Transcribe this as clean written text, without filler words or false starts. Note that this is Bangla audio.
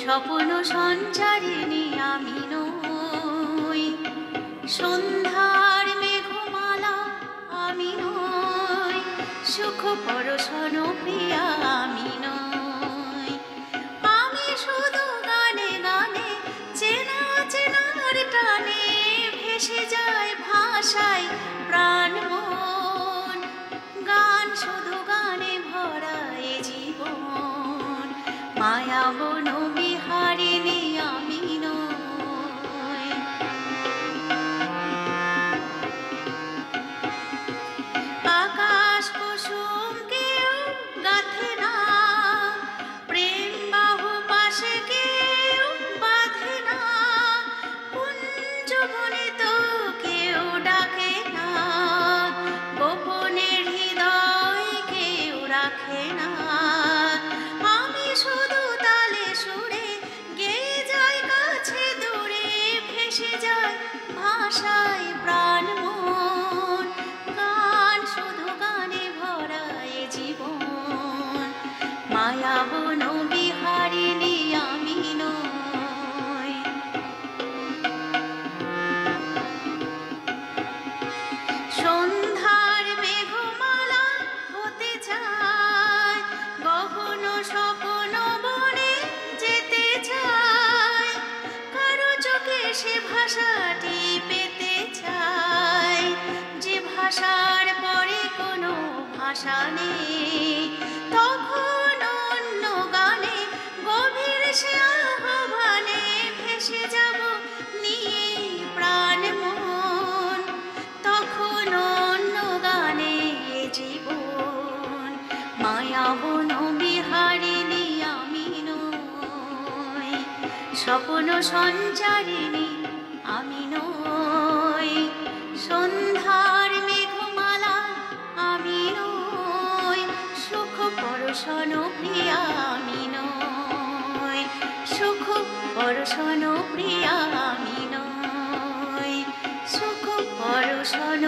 স্বপ্ন সঞ্চারিণী আমি নই, সন্ধ্যার মেঘমালা আমি নই, সুখ পরশন প্রিয়া আমি নই। আমি শুধু গানে গানে চেনা চেনার টানে ভেসে যায় ভাষায় প্রাণ মন। গান শুধু গানে ভরা এ জীবন, মায়া বন বিহারিণী আমি নই। আকাশ কুসুম কেউ গাথে না, প্রেম বাহু পাশে কেউ বাঁধে না, কুঞ্জ বনে তো কেউ ডাকে না, গোপনের হৃদয় কেউ রাখে না। আমি শুধু তালে সুরে গেয়ে যাই কাছে দূরে, ভেসে যায় ভাষায় প্রাণ মন। গান শুধু গানে ভরা এ জীবন, মায়া বন বিহারিণী আমি নই। সন্ধ্যার মেঘমালা হতে চায়, গহন স্বপ্ন বনে যেতে চায়, কারো চোখে সে ভাষাটি পেতে চায়, যে ভাষার পরে কোনো ভাষা নেই। তখন অন্য গানে গভীর সে আহ্বানে ভেসে যাব নিয়ে প্রাণ মন। তখন অন্য গানে এ জীবন, মায়া বন বিহারিণী আমি নই, স্বপ্ন সঞ্চারিণী আমি নই, সন্ধ্যার মেঘমালা আমি নই, সুখ পরশন প্রিয়া আমি নই, সুখ পরশন প্রিয়া আমি নই, সুখ পরশন